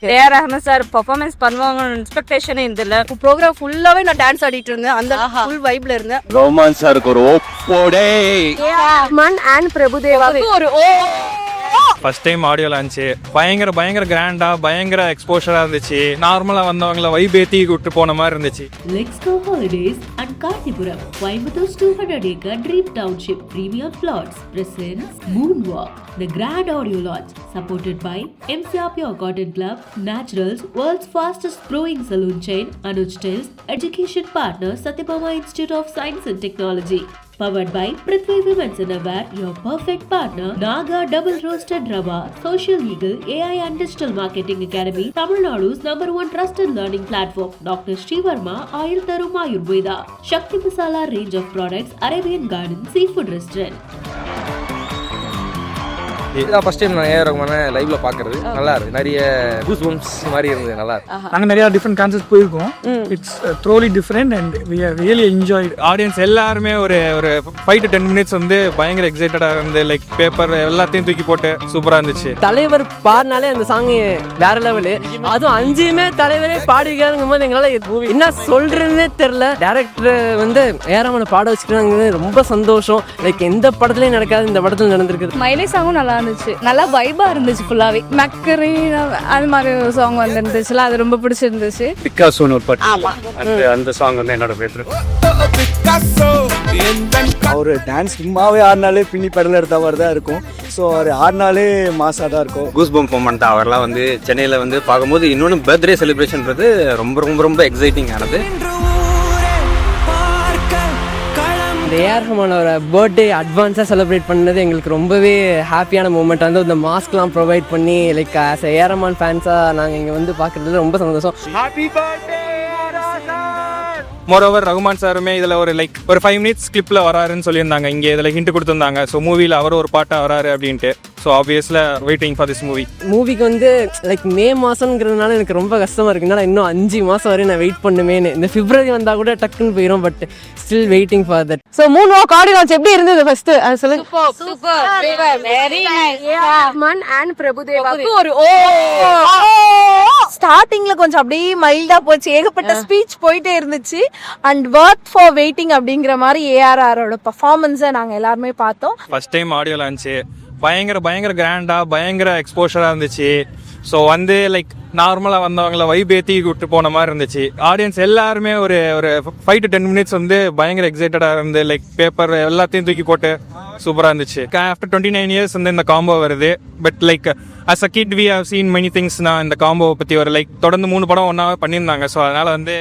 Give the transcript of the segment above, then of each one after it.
AR Rahman sir performance பண்ணுவாங்கன்னு எக்ஸ்பெக்டேஷனே இருந்தில்ல. Program ஃபுல்லாவே நான் டான்ஸ் ஆடிட்டு இருந்தேன், அந்த ஃபுல் வைப்ல இருந்தேன். ரஹ்மான் சாருக்கு ஒரு ஓப்போடே. ரஹ்மான் அண்ட் பிரபுதேவாக்கு ஒரு ஃபர்ஸ்ட் டைம் ஆடியோ லான்ச் பயங்கர கிராண்டா பயங்கர எக்ஸ்போஷரா இருந்துச்சு. நார்மலா வந்தவங்கள வைப் ஏத்தி விட்டு போன மாதிரி இருந்துச்சு. Let's go holidays and Kartipuram, Coimbator's 200-acre Dream Township Premium Plots presents Moonwalk, the grand audio launch, supported by MCR Pure Cotton Club, Naturals, world's fastest growing saloon chain, Anuj Tales, education partner Satyabama Institute of Science and Technology. Powered by Prithvi Women's Innerwear, your perfect partner, Naga Double Roasted Rava, Social Eagle, AI and Digital Marketing Academy, Tamil Nadu's #1 trusted learning platform, Dr. Srivarma Ayur Tharum Ayurveda, Shakti Masala range of products, Arabian Garden Seafood Restaurant. இதான் first time நான் AR ரஹ்மானை லைவ்ல பாக்குறது. நல்லா இருக்கு, நிறைய goose bumps மாதிரி இருந்தது, நல்லா இருக்கு. நாங்கள் நிறைய டிஃப்ரெண்ட் கான்செப்ட் போயிருக்கோம். It's totally different and we are really enjoyed. Audience எல்லாருமே ஒரு 5 to 10 minutes வந்து பயங்கர எக்ஸைட்டடா இருந்து லைக் பேப்பர் எல்லாத்தையும் தூக்கி போட்டு சூப்பரா இருந்துச்சு. தலைவர் பாடினாலே அந்த சாங் வேற லெவலு. அதுவும் 5மே தலைவரே பாடிருக்காருங்கும் போது எங்களால என்ன சொல்றதுன்னே தெரியல. டேரக்டர் வந்து ஏஆர் ரஹ்மானை பாட வச்சுக்கிறாங்க, ரொம்ப சந்தோஷம். லைக் எந்த படத்துலயும் நடக்காது, இந்த படத்துல நடந்திருக்கு. மைலே சாங்கும் நல்லா இருந்துச்சு, நல்லா வைபா இருந்துச்சு. ஃபுல்லாவே மக்கரி அது மாதிரி ஒரு சாங் வந்துருந்துச்சுல, அது ரொம்ப பிடிச்சிருந்துச்சு. பிக்காசோன்னு ஒரு பாட்டு, அந்த சாங் வந்து என்னோட ஃபேவரட். அவர் டான்ஸ் சும்மாவே ஆடினாலே பின்னி பெடல் எடுத்த மாதிரி தான் இருக்கும். ஸோ அவர் ஆடினாலே மாசாக தான் இருக்கும். Goose bump moment. அவர்லாம் வந்து சென்னையில் வந்து பார்க்கும்போது இன்னொன்று பர்த்டே செலிப்ரேஷன்றது ரொம்ப எக்ஸைட்டிங் ஆனது. இந்த ஏஆர் ரஹ்மானோட பர்த்டே அட்வான்ஸாக செலிப்ரேட் பண்ணது எங்களுக்கு ரொம்பவே ஹாப்பியான மூமெண்ட். வந்து இந்த மாஸ்க்லாம் ப்ரொவைட் பண்ணி லைக் ஆஸ் ஏஆர் ரஹ்மான் ஃபேன்ஸாக நாங்கள் இங்கே வந்து பார்க்குறதுல ரொம்ப சந்தோஷம். மோரோவர் ரஹ்மான் சாருமே இதில் ஒரு 5 minutes கிளிப்பில் வராருன்னு சொல்லியிருந்தாங்க. இங்கே இதில் ஹிண்ட் கொடுத்துருந்தாங்க. ஸோ மூவியில் அவர் ஒரு பாட்டாக வராரு அப்படின்ட்டு. So obviously waiting for this movie. மூவிக்கு வந்து லைக் மே மாதங்கிறதுனால எனக்கு ரொம்ப கஷ்டமாக இருக்குனால இன்னும் 5 மாதம் வரையும் நான் வெயிட் பண்ணுமேன்னு. இந்த பிப்ரவரி வந்தால் கூட டக்குன்னு போயிடும், but still waiting for that. So moonwalk audio launch எப்படி இருந்தது? ஃபர்ஸ்ட் அது சொல்லுங்க. Super very nice. Rahman and பிரபுதேவாக்கு ஒரு ஸ்டார்டிங்ல கொஞ்சம் அப்படியே மைல்டா போச்சு, ஏகப்பட்ட ஸ்பீச் போயிட்டே இருந்துச்சு. அண்ட் வொர்த் ஃபார் வெயிட்டிங் அப்படிங்கிற மாதிரி ஏஆர்ஆரோட பெர்ஃபார்மன்ஸை நாங்க எல்லாருமே பார்த்தோம். ஃபர்ஸ்ட் டைம் ஆடியோ லான்ச் பயங்கர கிராண்டா பயங்கர எக்ஸ்போஷரா இருந்துச்சு. ஸோ வந்து லைக் நார்மலா வந்தவங்கள வைப் ஏத்தி விட்டு போன மாதிரி இருந்துச்சு. ஆடியன்ஸ் எல்லாருமே ஒரு 5 to 10 minutes வந்து பயங்கர எக்ஸைட்டடா இருந்து லைக் பேப்பர் எல்லாத்தையும் தூக்கி போட்டு சூப்பரா இருந்துச்சு. ஆஃப்டர் 29 years வந்து இந்த காம்போ வருது. But like as a kid we have seen many things. நான் இந்த காம்போ பத்தி ஒரு தொடர்ந்து 3 படம் ஒன்னாவே பண்ணியிருந்தாங்க. ஸோ அதனால வந்து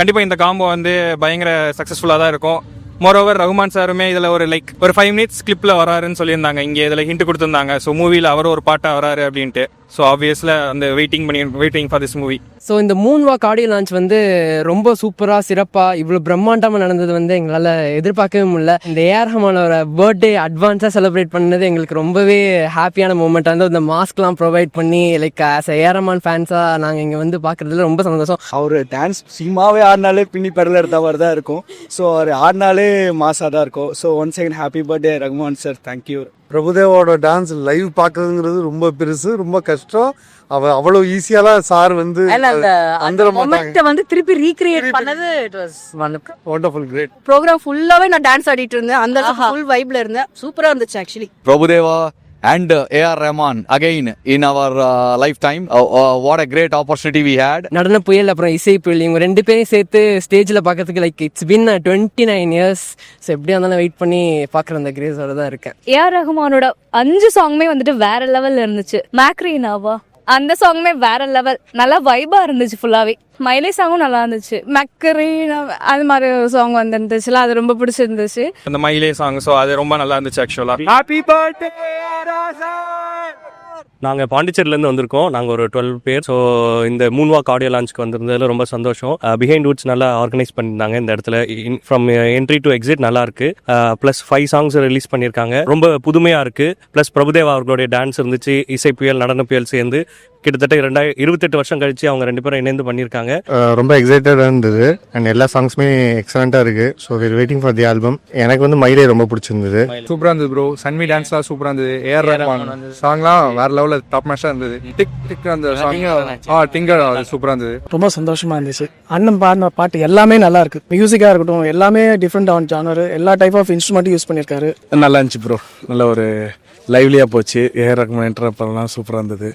கண்டிப்பா இந்த காம்போ வந்து பயங்கர சக்சஸ்ஃபுல்லா தான் இருக்கும். மோரோவர் ரஹ்மான் சாருமே இதில் ஒரு 5 minutes கிளிப்பில் வராருன்னு சொல்லியிருந்தாங்க. இங்கே இதில் ஹிண்ட் கொடுத்துருந்தாங்க. ஸோ மூவியில் அவர் ஒரு பாட்டாக வராரு அப்படின்ட்டு. ஸோ ஆப்வியஸ்லி அந்த waiting for this movie. So இந்த மூன்வாக் ஆடியோ லான்ச் வந்து ரொம்ப சூப்பராக சிறப்பாக இவ்வளோ பிரம்மாண்டமாக நடந்தது வந்து எங்களால் எதிர்பார்க்கவே முடியல. இந்த ஏஆர் ரஹ்மானோட பர்த்டே அட்வான்ஸாக செலிப்ரேட் பண்ணது எங்களுக்கு ரொம்பவே ஹாப்பியான மூமெண்ட். வந்து இந்த மாஸ்க்லாம் ப்ரொவைட் பண்ணி லைக் ஆஸ் ஏஆர் ரஹ்மான் ஃபேன்ஸாக நாங்கள் இங்கே வந்து பார்க்குறதுல ரொம்ப சந்தோஷம். அவர் டான்ஸ் சும்மாவே ஆடினாலே பின்னி பெடல் எடுத்த மாதிரி தான் இருக்கும். ஸோ அவர் ஆடினாலே மாசாக தான் இருக்கும். So once again happy birthday Rahman sir, thank you. பிரபுதேவோட டான்ஸ் லைவ் பார்க்கறதுங்கிறது ரொம்ப பெருசு, ரொம்ப கஷ்டம். அவ்வளவு ஈஸியாலாம் சார் வந்து அந்த மொமெண்ட்டை வந்து திருப்பி ரீக்ரியேட் பண்ணது it was wonderful, great. Program ஃபுல்லாவே நான் டான்ஸ் ஆடிட்டு இருந்தேன், அந்த ஃபுல் வைப்ல இருந்தேன். சூப்பரா இருந்துச்சு actually. Prabhudeva and A.R. Rahman again in our lifetime. What a great opportunity we had. நடன புயல் அப்புறம் இசை புயல் இவங்க 2 பேரையும் சேர்த்து ஸ்டேஜில் பார்க்கறதுக்கு like it's been 29 years. So எப்படியா இருந்தாலும் வெயிட் பண்ணி பார்க்குற அந்த கிரேஸோட தான் இருக்கேன். ஏஆர் ரஹ்மானோட 5 சாங்குமே வந்துட்டு வேற லெவல்ல இருந்துச்சு. மேக்ரீனாவா அந்த சாங்குமே வேற லெவல், நல்லா வைபா இருந்துச்சு ஃபுல்லாவே. மைலே சாங்கும் நல்லா இருந்துச்சு. மக்கரி அது மாதிரி ஒரு சாங் வந்துருந்துச்சுல, அது ரொம்ப பிடிச்சிருந்துச்சு. அந்த மைலே சாங் ஸோ அது ரொம்ப நல்லா இருந்துச்சு ஆக்சுவலா. Happy birthday. நாங்கள் பாண்டிச்சேரியிலேருந்து வந்திருக்கோம். நாங்கள் ஒரு 12 பேர். ஸோ இந்த மூன்வாக் ஆடியோ லான்ச்சுக்கு வந்திருந்ததில் ரொம்ப சந்தோஷம். பிஹைண்ட் வுட்ஸ் நல்லா ஆர்கனைஸ் பண்ணியிருந்தாங்க. இந்த இடத்துல ஃப்ரம் என்ட்ரி டு எக்ஸிட் நல்லா இருக்கு. ப்ளஸ் 5 songs ரிலீஸ் பண்ணியிருக்காங்க. ரொம்ப புதுமையாக இருக்கு. ப்ளஸ் பிரபுதேவா அவர்களுடைய டான்ஸ் இருந்துச்சு, இசை புயல் நடன புயல் சேர்ந்து கிட்டத்தட்ட 28 வருஷம் கழிச்சு அவங்க 2 பேரும் இணைந்து பண்ணியிருக்காங்க. ரொம்ப எக்ஸைட்டடாக இருந்தது அண்ட் எல்லா சாங்ஸுமே எக்ஸலண்ட்டாக இருக்கு. So we're waiting for the album. எனக்கு வந்து மைலே ரொம்ப பிடிச்சிருந்தது. சூப்பராக இருந்தது ப்ரோ. சன்வி டான்ஸ்லாம் சூப்பராக இருந்தது. ஏஆர் ரஹ்மான் சாங்லாம் வேற லெவல் லெவலில் டாப் மேட்சாக இருந்தது. டிக் டிக் அந்த சாங் டிங்கர் சூப்பராக இருந்தது. ரொம்ப சந்தோஷமா இருந்துச்சு. அண்ணன் பாடின பாட்டு எல்லாமே நல்லா இருக்கு. மியூசிக்கா இருக்கட்டும் எல்லாமே டிஃப்ரெண்ட் ஆன் ஜானர், எல்லா டைப் ஆஃப் இன்ஸ்ட்ருமெண்ட்டும் யூஸ் பண்ணியிருக்காரு. நல்லா இருந்துச்சு ப்ரோ. நல்ல ஒரு லைவ்லியா போச்சு. ஏஆர் ரஹ்மான் என்ட்ரப்பெல்லாம் சூப்பராக இருந்தது.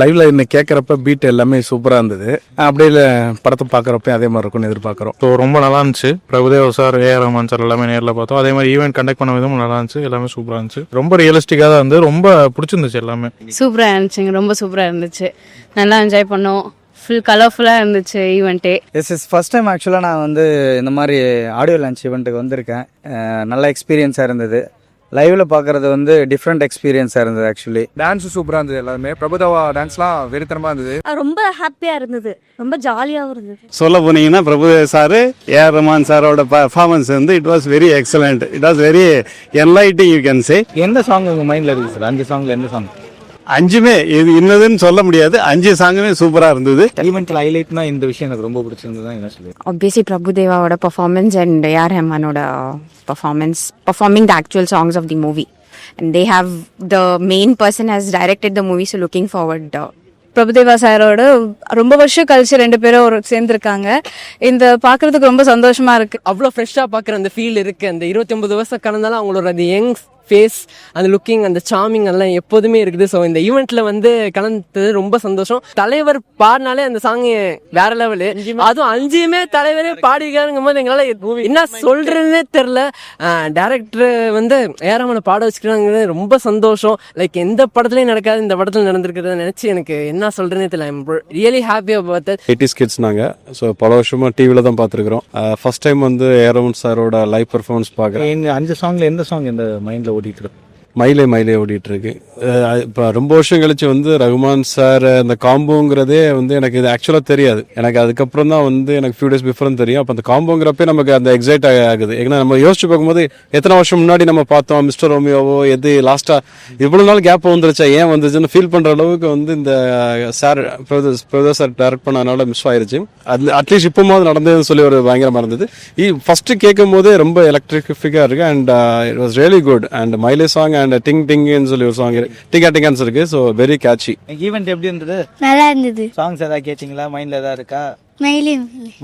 லைவ்ல இன்னைக்கு கேட்குறப்ப பீட் எல்லாமே சூப்பராக இருந்தது. அப்படியே படத்தை பார்க்குறப்ப அதே மாதிரி இருக்கும்னு எதிர்பார்க்குறோம். ஸோ ரொம்ப நல்லா இருந்துச்சு. பிரபுதேவா சார், ஏஆர் ரஹ்மான் சார் எல்லாமே நேரில் பார்த்தோம். அதே மாதிரி ஈவெண்ட் கண்டக்ட் பண்ண விதமும் நல்லா இருந்துச்சு. எல்லாமே சூப்பராக இருந்துச்சு. ரொம்ப ரியலிஸ்டிக்காக தான் இருந்து ரொம்ப பிடிச்சிருந்துச்சு எல்லாமே. சூப்பராக இருந்துச்சுங்க, ரொம்ப சூப்பராக இருந்துச்சு. நல்லா என்ஜாய் பண்ணோம். ஃபுல் கலர்ஃபுல்லாக இருந்துச்சு ஈவெண்ட்டே. ஃபர்ஸ்ட் டைம் ஆக்சுவலாக நான் வந்து இந்த மாதிரி ஆடியோ லான்ச் ஈவெண்ட்டுக்கு வந்திருக்கேன். நல்ல எக்ஸ்பீரியன்ஸாக இருந்தது. லைவ்ல பார்க்கறது வந்து டிஃப்ரெண்ட் எக்ஸ்பீரியன்ஸாக இருந்தது. ஆக்சுவலி டான்ஸ் சூப்பராக இருந்தது. எல்லாருமே பிரபுதேவா டான்ஸ்லாம் வெறித்தனமாக இருந்தது. ரொம்ப ஹாப்பியாக இருந்தது, ரொம்ப ஜாலியாகவும் இருந்தது. சொல்ல போனீங்கன்னா பிரபுதேவா சார், ஏஆர் ரஹ்மான் சாரோட பர்ஃபார்மன்ஸ் வந்து it was very excellent. It was very enlightening you can say. எந்த சாங் உங்கள் மைண்டில் இருக்குது சார்? 5 சாங்ல எந்த சாங்? 5மே இது இன்னதுன்னு சொல்ல முடியாது. 5 சாங்குமே சூப்பராக இருந்தது. ஈவெண்ட்ல ஹைலைட்னா இந்த விஷயம் எனக்கு ரொம்ப பிடிச்சிருந்தது. என்ன சொல்லி Obviously, Prabhudeva's performance and A.R. Rahman's performance, performing the actual songs of the movie. And they have, the main person has directed the movie, so looking forward. Prabhudeva சாரோட ரொம்ப வருஷம் கழிச்சு 2 பேரும் சேர்ந்துருக்காங்க. இந்த பார்க்கறதுக்கு ரொம்ப சந்தோஷமா இருக்கு. அவ்வளோ ஃப்ரெஷ்ஷாக பார்க்குற அந்த ஃபீல் இருக்குது. அந்த 29 வருஷம் கடந்தாலும் அவங்களோட அந்த யங் ஃபேஸ், அந்த லுக்கிங், அந்த சார்மிங் எல்லாம் எப்போதுமே இருக்குது. ஸோ இந்த ஈவெண்ட்ல வந்து கலந்தது ரொம்ப சந்தோஷம். தலைவர் பாடினாலே அந்த சாங் வேற லெவலு. அதுவும் 5மே தலைவரே பாடிக்காருங்கும் போது எங்களால் என்ன சொல்றதுன்னே தெரில. டேரக்டர் வந்து ஏஆர் ரஹ்மானை பாட வச்சுக்கிறாங்கிறது ரொம்ப சந்தோஷம். லைக் எந்த படத்துலையும் நடக்காது, இந்த படத்தில் நடந்திருக்கிறத நினைச்சு எனக்கு என்ன சொல்றதுன்னே தெரியல. I'm really happy about that. 80s kids நாங்கள். ஸோ பல வருஷமா டிவியில் தான் பார்த்துருக்குறோம். ஃபர்ஸ்ட் டைம் வந்து ஏஆர் ரஹ்மான் சாரோட லைவ் பெர்ஃபார்மன்ஸ் பார்க்குறேன். 5 சாங்ல எந்த சாங் இந்த மைண்ட்ல ஓடிட்டு இருக்கு? மயிலே ஓடிட்டு இருக்கு. இப்போ ரொம்ப வருஷம் கழிச்சு வந்து ரகுமான் சார் அந்த காம்போங்கிறதே வந்து எனக்கு இது ஆக்சுவலாக தெரியாது. எனக்கு அதுக்கப்புறம் தான் வந்து எனக்கு ஃபியூ டேஸ் பிஃபோர் தெரியும். அப்போ அந்த காம்போங்கிறப்பே நமக்கு அந்த எக்ஸைட் ஆகுது. ஏன்னா நம்ம யோசிச்சு பார்க்கும்போது எத்தனை வருஷம் முன்னாடி நம்ம பார்த்தோம் மிஸ்டர் ரோமியோவோ, எது லாஸ்ட்டாக இவ்வளோ நாள் கேப் வந்துருச்சா, ஏன் வந்துச்சுன்னு ஃபீல் பண்ணுற அளவுக்கு வந்து இந்த சார் பிரபுதேவா சார் டைரக்ட் பண்ணனால மிஸ் ஆயிருச்சு. அது அட்லீஸ்ட் இப்போமாவது நடந்ததுன்னு சொல்லி ஒரு பயங்கரமாக இருந்தது. ஃபர்ஸ்ட் கேட்கும் போதே ரொம்ப எலக்ட்ரிஃபிக்காக இருக்கு. And it was really good. And மைலே சாங் அண்ட் டிங் டிங்னு சொல்லி ஒரு சாங் டிங்கா டிங்கான்ஸ் இருக்கு. So very catchy. ஈவெண்ட் எப்படி இருந்தது? நல்லா இருந்தது. சாங்ஸ் ஏதாவது கேட்டீங்களா? மைண்ட்ல ஏதாவது இருக்கா?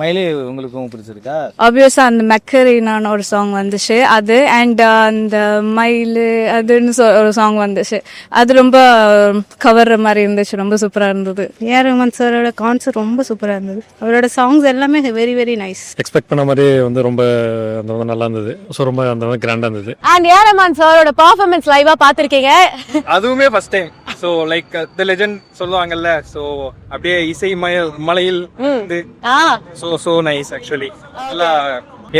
மயிலே உங்களுக்கும் பிடிச்சிருக்கா? ஆப்வியஸா அந்த மெக்கரினான ஒரு சாங் வந்துச்சு, அது அண்ட் அந்த மயிலு அதுன்னு ஒரு சாங் வந்துச்சு. அது ரொம்ப கவர்ற மாதிரி இருந்துச்சு, ரொம்ப சூப்பரா இருந்தது. ஏஆர் ரஹ்மான் சாரோட கான்சர்ட் ரொம்ப சூப்பரா இருந்தது. அவரோட சாங்ஸ் எல்லாமே வெரி வெரி நைஸ். எக்ஸ்பெக்ட் பண்ண மாதிரி வந்து ரொம்ப அந்த நல்லா இருந்தது. ஸோ ரொம்ப அந்த மாதிரி கிராண்டா இருந்தது. அண்ட் ஏஆர் ரஹ்மான் சாரோட பெர்ஃபார்மன்ஸ் லைவா பாத்திருக்கீங்க? அதுவுமே first time. So like the legend சொல்லுவாங்கல்ல, ஸோ அப்படியே இசை மலையில் so nice actually.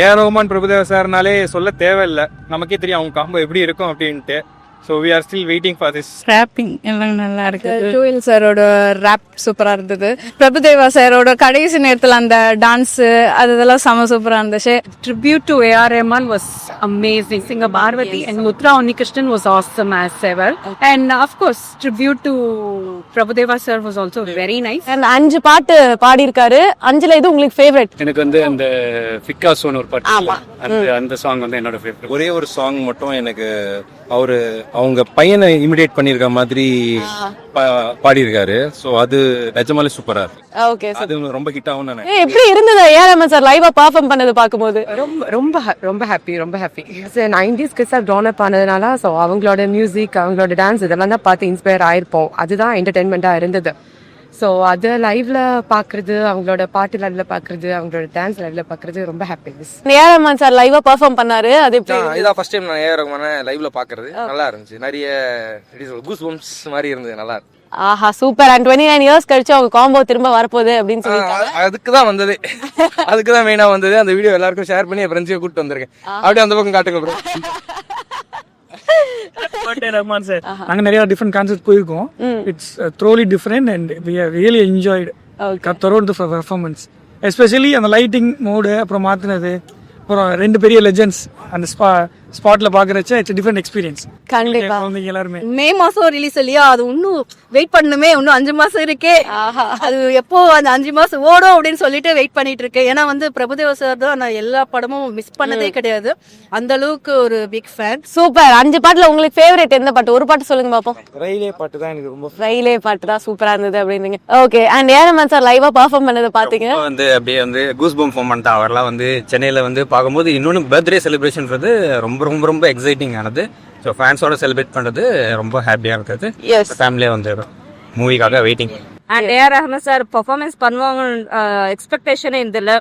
AR Rahman Prabhudeva சார்னாலே சொல்ல தேவையில்லை, நமக்கே தெரியும் அவங்க காம்போ எப்படி இருக்கும் அப்படின்ட்டு. So we are still waiting for this. Wrapping எல்லாம் நல்லா இருக்கு. ஜோயல் சாரோட ராப் சூப்பரா இருந்தது. பிரபுதேவா சாரோட கடைசி நேரத்துல அந்த டான்ஸ் அதெல்லாம் செம சூப்பரா இருந்துச்சு. Tribute to A.R. Rahman was amazing. Singer Bharwati and Muthra Unnikrishnan was awesome as ever. And of course, tribute to Prabhudeva sir was also very nice. And 5 பாட்டு பாடி இருக்காரு. 5ல எது உங்களுக்கு ஃபேவரட்? எனக்கு வந்து அந்த பிக்காசோன்னு ஒரு பாட்டு, அந்த சாங் வந்து என்னோட ஃபேவரட். ஒரே ஒரு சாங் மட்டும் எனக்கு அவங்க பையனை இமிடேட் பண்ணிருக்க மாதிரி பாடியிருக்காரு. சோ அது நிஜமாலே சூப்பரா இருக்கு. ஓகே, அது ரொம்ப ஹிட் ஆகும் நான். எப்படி இருந்தது ஏஆர் ரஹ்மான் சார் லைவா பெர்ஃபார்ம் பண்ணது பாக்கும்போது? ரொம்ப happy 90s kids grown up ஆனதுனால ஸோ அவங்களோட மியூசிக், அவங்களோட டான்ஸ் இதெல்லாம் தான் பார்த்து இன்ஸ்பயர் ஆயிருப்போம். அதுதான் என்டர்டைன்மெண்ட்டாக இருந்தது. ஸோ அதை லைவ்ல பார்க்குறது, அவங்களோட பாட்டு லைவ்ல பார்க்குறது, அவங்களோட டான்ஸ் லைவ்ல பார்க்குறது ரொம்ப ஹாப்பினஸ். ஏஆர் ரஹ்மான் சார் லைவா பெர்ஃபார்ம் பண்ணாரு, அது இதான் ஃபர்ஸ்ட் டைம் நான் ஏஆர் ரஹ்மானை லைவ்ல பார்க்கறது. நல்லா இருந்துச்சு. நிறைய கூஸ் பம்ப்ஸ் மாதிரி இருந்தது. நல்லா இருக்கு. ஆஹா, சூப்பர். அண்ட் 29 இயர்ஸ் கழிச்சு அவங்க காம்போ திரும்ப வரப்போகுது அப்படின்னு சொல்லிட்டாங்க. அதுக்கு தான் வந்தது, அதுக்கு தான் மெயினா வந்தது. அந்த வீடியோ எல்லாருக்கும் ஷேர் பண்ணி என் ஃப்ரெண்ட்ஸையும் கூப்பிட்டு வந்திருக்கேன். அப்படியே அந்த பக்கம் காட்டுங்க ப்ரோ. நாங்க நிறைய டிஃப்ரெண்ட் கான்செப்ட் போயிருக்கோம். It's totally different and we have really enjoyed throughout the performance. Especially அந்த லைட்டிங் மோடு அப்புறம் மாத்தினது, அப்புறம் 2 பெரிய லெஜெண்ட்ஸ் அந்த ஸ்பாட்ல பாக்குறச்ச இட்ஸ் டிஃப்ரெண்ட் எக்ஸ்பீரியன்ஸ். கண்டிப்பா குழந்தைங்க எல்லாருமே மே மாசம் ரிலீஸ் இல்லையா, அது இன்னும் வெயிட் பண்ணுமே, இன்னும் 5 மாசம் இருக்கே, அது எப்போ அந்த 5 மாசம் ஓடும் அப்படின்னு சொல்லிட்டு வெயிட் பண்ணிட்டு இருக்கேன். ஏன்னா வந்து பிரபுதேவா சார் தான் நான் எல்லா படமும் மிஸ் பண்ணதே கிடையாது, அந்த அளவுக்கு ஒரு பிக் ஃபேன். சூப்பர். 5 பாட்டுல உங்களுக்கு ஃபேவரட் எந்த பாட்டு? ஒரு பாட்டு சொல்லுங்க பாப்போம். ரயிலே பாட்டு தான் எனக்கு ரொம்ப ரயிலே பாட்டு தான் சூப்பரா இருந்தது அப்படின்னீங்க. ஓகே. அண்ட் ஏஆர்எம் சார் லைவா பெர்ஃபார்ம் பண்ணதை பாத்தீங்க? வந்து அப்படியே வந்து கூஸ் பம்ப் மொமெண்ட். அவர்லாம் வந்து சென்னையில வந்து பார்க்கும்போது இன்னொன்று பர்த்டே செலிப்ரேஷன்றது ரொம்ப ரொம்ப ரொம்ப எக்ஸைட்டிங் ஆனது. ஸோ ஃபேன்ஸோட செலிப்ரேட் பண்றது ரொம்ப ஹாப்பியா இருக்குது. ஃபேமிலியா வந்து மூவிக்காக waiting. And AR Rahman sir performance பண்ணுவாங்க எக்ஸ்பெக்டேஷனே இருந்தில்ல.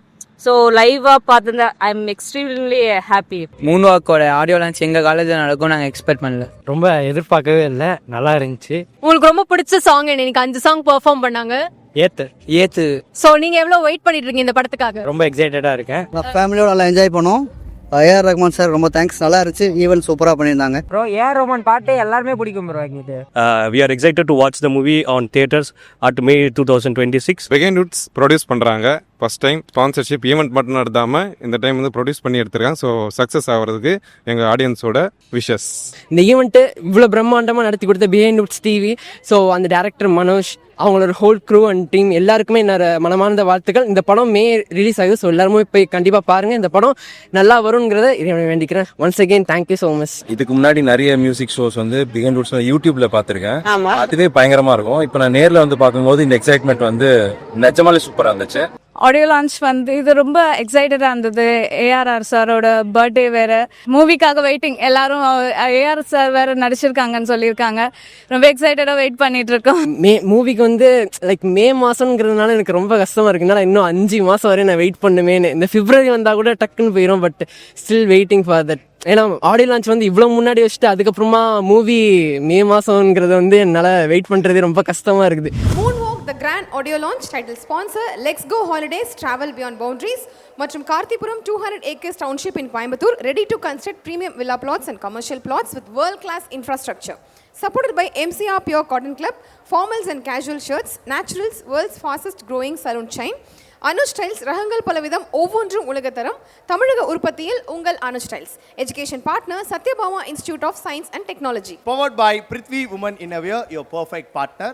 ஸோ லைவா பார்த்துருந்தா I am extremely happy. Moon வாக்கோட ஆடியோ லான்ச் எங்கள் காலேஜில் நடக்கும், நாங்கள் எக்ஸ்பெக்ட் பண்ணல. ரொம்ப எதிர்பார்க்கவே இல்லை, நல்லா இருந்துச்சு. உங்களுக்கு ரொம்ப பிடிச்ச சாங் என்ன? இன்னைக்கு 5 சாங் பெர்ஃபார்ம் பண்ணாங்க. ஏத்து. ஸோ நீங்க எவ்வளவு வெயிட் பண்ணிட்டு இருக்கீங்க இந்த படத்துக்காக? ரொம்ப எக்ஸைட்டடா இருக்கேன். ஃபேமிலியோட நல்லா என்ஜாய் பண்ணோம். ஏஆர் ரஹ்மான் சார் ரொம்ப தேங்க்ஸ், நல்லா இருந்துச்சு. ஈவன் சூப்பராக பண்ணியிருந்தாங்க. ப்ரோ ஏஆர் ரஹ்மான் பாட்டு எல்லாருமே பிடிக்கும் ப்ரோ எங்களுக்கு. We are excited to watch the movie on theaters at May 2026. Behind roots produce பண்றாங்க. ஃபர்ஸ்ட் டைம் ஸ்பான்சர்ஷிப் ஈவெண்ட் மட்டும் நடத்தாம இந்த டைம் வந்து ப்ரொடியூஸ் பண்ணி எடுத்திருக்காங்க. ஸோ சக்ஸஸ் ஆகிறதுக்கு எங்க ஆடியன்ஸோட விஷஸ். இந்த ஈவெண்ட்டு இவ்வளோ பிரம்மாண்டமாக நடத்தி கொடுத்த பிஹைண்ட் ரூட்ஸ் டிவி, ஸோ அந்த டேரக்டர் மனோஜ், அவங்களோட ஹோல் க்ரூ அண்ட் டீம் எல்லாருக்குமே என்னோட மனமார்ந்த வாழ்த்துக்கள். இந்த படம் மே ரிலீஸ் ஆகுது, ஸோ எல்லாருமே போய் கண்டிப்பாக பாருங்கள். இந்த படம் நல்லா வருங்கிறத இறைவனை வேண்டிக்கிறேன். Once again thank you so much. இதுக்கு முன்னாடி நிறைய மியூசிக் ஷோஸ் வந்து பிகைண்ட் ரூட்ஸ் யூடியூப்ல பார்த்துருக்கேன். அதுவே பயங்கரமா இருக்கும். இப்போ நான் நேர்ல வந்து பார்க்கும்போது இந்த எக்ஸைட்மெண்ட் வந்து நிஜமாலே சூப்பரா இருந்துச்சு. ஆடியோ லான்ச் வந்து இது ரொம்ப எக்ஸைட்டடா இருந்தது. ஏஆர்ஆர் சாரோட பர்த்டே வேற, மூவிக்காக வெயிட்டிங். எல்லாரும் ஏஆர் சார் வேற நடிச்சிருக்காங்கன்னு சொல்லியிருக்காங்க. ரொம்ப எக்ஸைட்டடா வெயிட் பண்ணிட்டு இருக்கோம். மூவிக்கு வந்து லைக் மே மாசம்ங்கிறதுனால எனக்கு ரொம்ப கஷ்டமா இருக்குன்னா இன்னும் 5 மாசம் வரை நான் வெயிட் பண்ணுமேன்னு. இந்த பிப்ரவரி வந்தா கூட டக்குன்னு போயிடும், but still waiting for that. ஏன்னா ஆடியோ லான்ச் வந்து இவ்வளோ முன்னாடி வச்சுட்டு அதுக்கப்புறமா மூவி மே மாசம்ங்கிறது வந்து என்னால் வெயிட் பண்ணுறதே ரொம்ப கஷ்டமா இருக்குது. The grand audio launch title sponsor Let's Go Holidays Travel Beyond Boundaries மற்றும் கார்த்திபுரம் 200 acres township in Coimbatore, ready to construct premium villa plots and commercial plots with world class infrastructure. Supported by MCR Pure Cotton Club, formals and casual shirts, Naturals, world's fastest growing salon chain, Anuj styles, ரகங்கள் பலவிதம், ஒவ்வொன்றும் உலகத்தரம், தமிழக உற்பத்தியில் உங்கள் Anuj styles. Education partner Sathyabama institute of science and technology. Powered by Prithvi Women Innerwear, your perfect partner.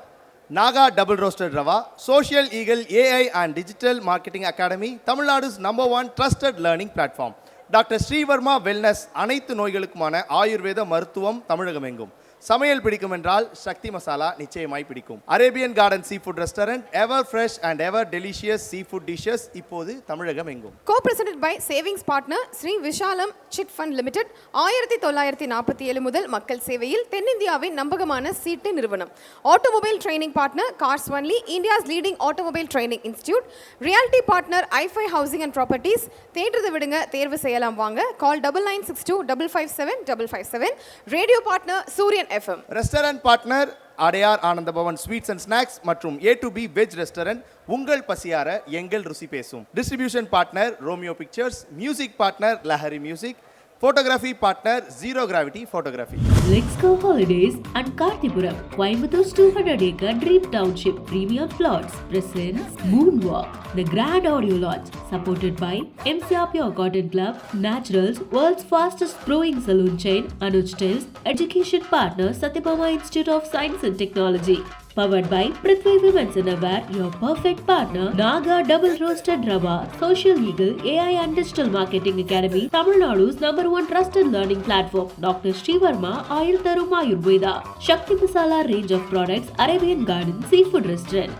Naga Double Roasted Rava, Social Eagle AI and Digital Marketing Academy, Tamil Nadu's #1 trusted learning platform. Doctor Sreevarma wellness, அனைத்து நோய்களுக்குமான ஆயுர்வேத மருத்துவம் தமிழகமெங்கும். சமையல் பிடிக்கும் என்றால் சக்தி மசாலா நிச்சயமாய் பிடிக்கும். Arabian garden sea food restaurant, ever fresh and ever delicious sea food dishes இப்போது தமிழகம் எங்கும். Co-presented by savings partner Sri Vishalam chit fund limited. 1947 முதல் மக்கள் சேவையில் தென்னிந்தியாவின் நம்பகமான சீட்டு நிறுவனம். Automobile training partner cars only, India's leading automobile training institute. Reality partner ஐஃபை ஹவுசிங் அண்ட் ப்ராப்பர்ட்டிஸ். தேடுறது விடுங்க, தேர்வு செய்யலாம் வாங்க. Call 9962557557. Radio partner Suryan FM. Restaurant partner Adyar Ananda Bhavan sweets and snacks மற்றும் A to B veg restaurant. உங்கள் பசியார எங்கள் ருசி பேசும். Distribution partner Romeo pictures. Music partner Lahari music. Photography partner Zero Gravity Photography. Let's Go Holidays and Karthipuram, Coimbatore 200 acre Dream Township Premium Plots presents Moonwalk, the grand audio launch, supported by MCR Pure Cotton Club, Naturals, world's fastest growing salon chain, Anuj Tales, education partner Satyabama Institute of Science and Technology. Powered by Prithvi Women's Innerwear, your perfect partner, Naga Double Roasted Rava, Social Eagle AI and Digital Marketing Academy, Tamil Nadu's #1 trusted learning platform, Dr. Srivarma Ayurtharum Ayurveda, Shakti Masala range of products, Arabian Garden Seafood Restaurant.